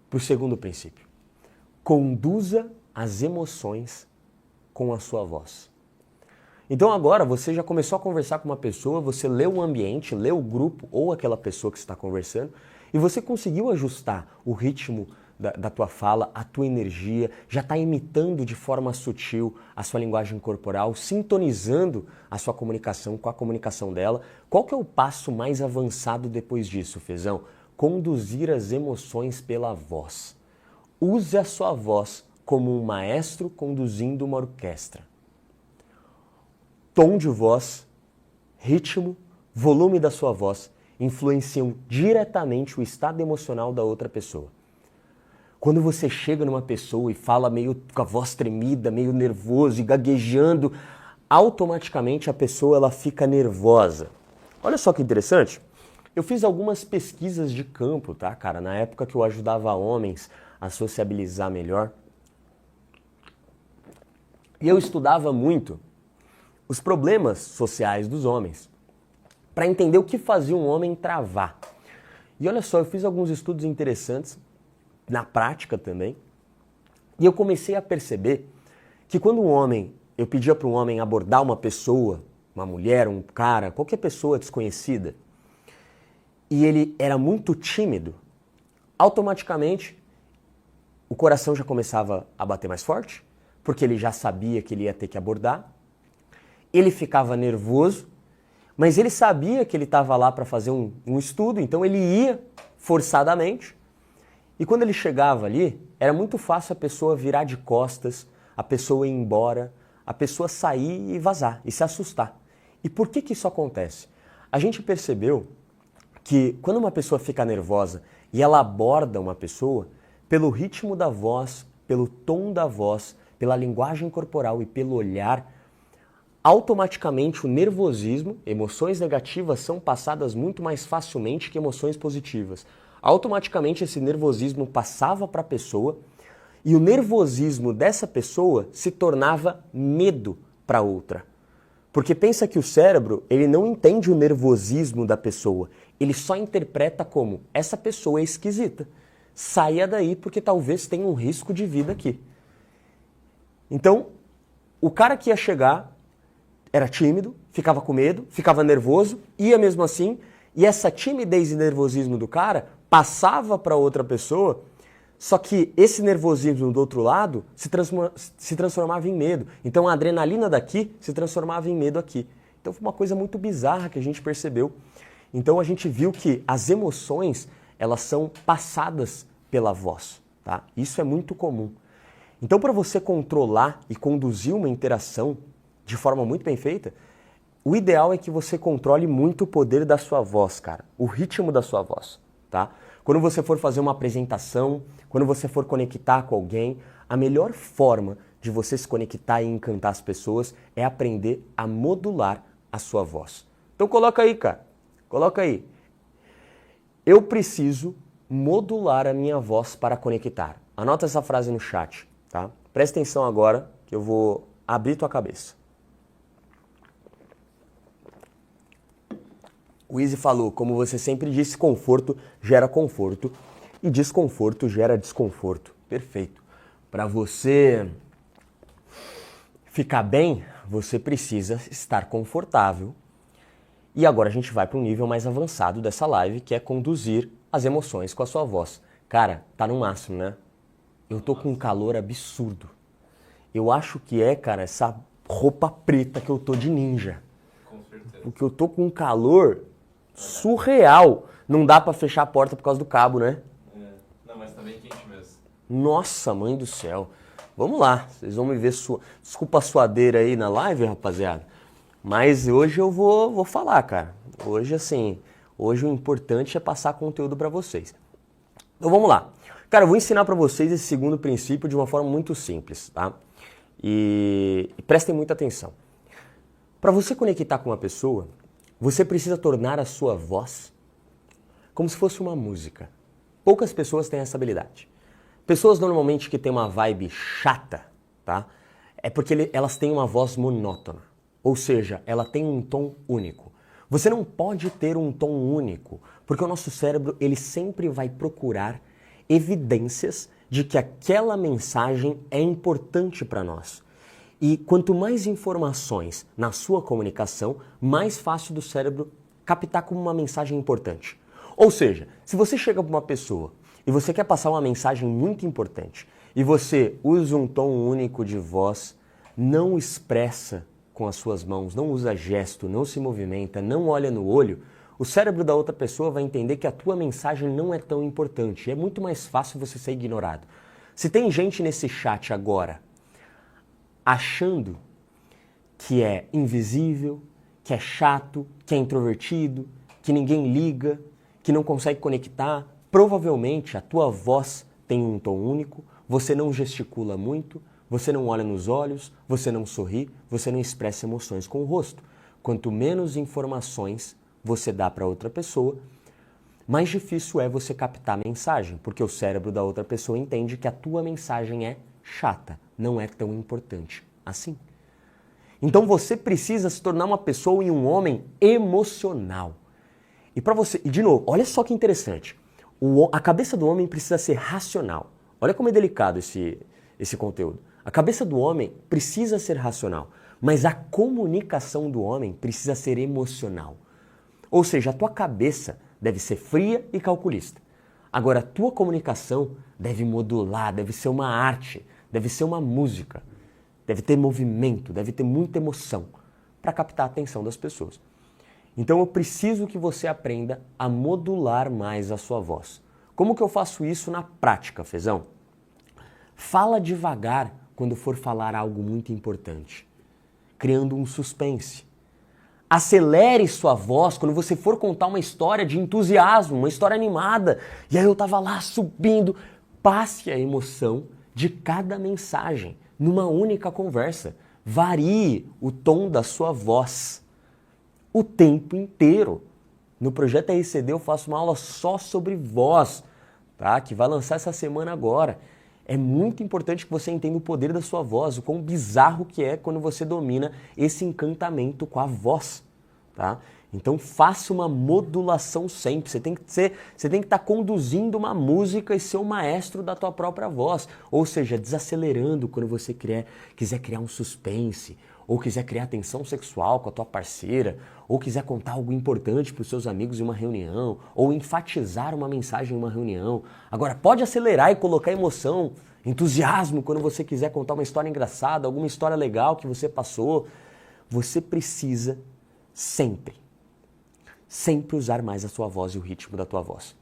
para o segundo princípio. Conduza as emoções com a sua voz. Então agora você já começou a conversar com uma pessoa, você leu o ambiente, leu o grupo ou aquela pessoa que está conversando e você conseguiu ajustar o ritmo da tua fala, a tua energia, já está imitando de forma sutil a sua linguagem corporal, sintonizando a sua comunicação com a comunicação dela. Qual que é o passo mais avançado depois disso, Fezão? Conduzir as emoções pela voz. Use a sua voz como um maestro conduzindo uma orquestra. Tom de voz, ritmo, volume da sua voz influenciam diretamente o estado emocional da outra pessoa. Quando você chega numa pessoa e fala meio com a voz tremida, meio nervoso e gaguejando, automaticamente a pessoa ela fica nervosa. Olha só que interessante. Eu fiz algumas pesquisas de campo, tá, cara? Na época que eu ajudava homens a sociabilizar melhor. E eu estudava muito os problemas sociais dos homens para entender o que fazia um homem travar. E olha só, eu fiz alguns estudos interessantes na prática também, e eu comecei a perceber que quando eu pedia para um homem abordar uma pessoa, uma mulher, um cara, qualquer pessoa desconhecida, e ele era muito tímido, automaticamente o coração já começava a bater mais forte, porque ele já sabia que ele ia ter que abordar, ele ficava nervoso, mas ele sabia que ele estava lá para fazer um estudo, então ele ia forçadamente. E quando ele chegava ali, era muito fácil a pessoa virar de costas, a pessoa ir embora, a pessoa sair e vazar, e se assustar. E por que isso acontece? A gente percebeu que quando uma pessoa fica nervosa e ela aborda uma pessoa, pelo ritmo da voz, pelo tom da voz, pela linguagem corporal e pelo olhar, automaticamente o nervosismo, emoções negativas são passadas muito mais facilmente que emoções positivas. Automaticamente esse nervosismo passava para a pessoa e o nervosismo dessa pessoa se tornava medo para outra. Porque pensa que o cérebro, ele não entende o nervosismo da pessoa, ele só interpreta como essa pessoa é esquisita. Saia daí porque talvez tenha um risco de vida aqui. Então, o cara que ia chegar era tímido, ficava com medo, ficava nervoso, ia mesmo assim, e essa timidez e nervosismo do cara passava para outra pessoa, só que esse nervosismo do outro lado se transformava em medo. Então a adrenalina daqui se transformava em medo aqui. Então foi uma coisa muito bizarra que a gente percebeu. Então a gente viu que as emoções, elas são passadas pela voz, tá? Isso é muito comum. Então para você controlar e conduzir uma interação de forma muito bem feita, o ideal é que você controle muito o poder da sua voz, cara. O ritmo da sua voz, tá? Quando você for fazer uma apresentação, quando você for conectar com alguém, a melhor forma de você se conectar e encantar as pessoas é aprender a modular a sua voz. Então coloca aí, cara. Coloca aí. Eu preciso modular a minha voz para conectar. Anota essa frase no chat, tá? Presta atenção agora que eu vou abrir tua cabeça. O Easy falou, como você sempre disse, conforto gera conforto e desconforto gera desconforto. Perfeito. Para você ficar bem, você precisa estar confortável. E agora a gente vai para um nível mais avançado dessa live, que é conduzir as emoções com a sua voz. Cara, tá no máximo, né? Eu tô com um calor absurdo. Eu acho que é, cara, essa roupa preta que eu tô de ninja. Com certeza. Porque eu tô com um calor surreal. Não dá pra fechar a porta por causa do cabo, né? Não, mas tá bem quente mesmo. Nossa, mãe do céu. Vamos lá, vocês vão me ver, desculpa a suadeira aí na live, rapaziada. Mas hoje eu vou falar, cara. Hoje, assim, hoje o importante é passar conteúdo pra vocês. Então vamos lá. Cara, eu vou ensinar pra vocês esse segundo princípio de uma forma muito simples, tá? E prestem muita atenção. Pra você conectar com uma pessoa, você precisa tornar a sua voz como se fosse uma música. Poucas pessoas têm essa habilidade. Pessoas normalmente que têm uma vibe chata, tá? É porque elas têm uma voz monótona. Ou seja, ela tem um tom único. Você não pode ter um tom único, porque o nosso cérebro ele sempre vai procurar evidências de que aquela mensagem é importante para nós. E quanto mais informações na sua comunicação, mais fácil do cérebro captar como uma mensagem importante. Ou seja, se você chega para uma pessoa e você quer passar uma mensagem muito importante e você usa um tom único de voz, não expressa com as suas mãos, não usa gesto, não se movimenta, não olha no olho, o cérebro da outra pessoa vai entender que a tua mensagem não é tão importante. É muito mais fácil você ser ignorado. Se tem gente nesse chat agora achando que é invisível, que é chato, que é introvertido, que ninguém liga, que não consegue conectar, provavelmente a tua voz tem um tom único, você não gesticula muito, você não olha nos olhos, você não sorri, você não expressa emoções com o rosto. Quanto menos informações você dá para outra pessoa, mais difícil é você captar a mensagem, porque o cérebro da outra pessoa entende que a tua mensagem é chata, não é tão importante assim. Então você precisa se tornar uma pessoa e um homem emocional. E para você, e de novo, olha só que interessante. A cabeça do homem precisa ser racional. Olha como é delicado esse conteúdo. A cabeça do homem precisa ser racional, mas a comunicação do homem precisa ser emocional. Ou seja, a tua cabeça deve ser fria e calculista. Agora, a tua comunicação deve modular, deve ser uma arte, deve ser uma música, deve ter movimento, deve ter muita emoção para captar a atenção das pessoas. Então eu preciso que você aprenda a modular mais a sua voz. Como que eu faço isso na prática, Fezão? Fala devagar quando for falar algo muito importante, criando um suspense. Acelere sua voz quando você for contar uma história de entusiasmo, uma história animada. E aí eu tava lá subindo. Passe a emoção de cada mensagem numa única conversa. Varie o tom da sua voz o tempo inteiro. No Projeto RCD eu faço uma aula só sobre voz, tá? Que vai lançar essa semana agora. É muito importante que você entenda o poder da sua voz, o quão bizarro que é quando você domina esse encantamento com a voz, tá? Então faça uma modulação sempre. Você tem que estar conduzindo uma música e ser o maestro da tua própria voz. Ou seja, desacelerando quando você quiser criar um suspense, ou quiser criar tensão sexual com a tua parceira, ou quiser contar algo importante para os seus amigos em uma reunião, ou enfatizar uma mensagem em uma reunião. Agora, pode acelerar e colocar emoção, entusiasmo quando você quiser contar uma história engraçada, alguma história legal que você passou. Você precisa sempre usar mais a sua voz e o ritmo da tua voz.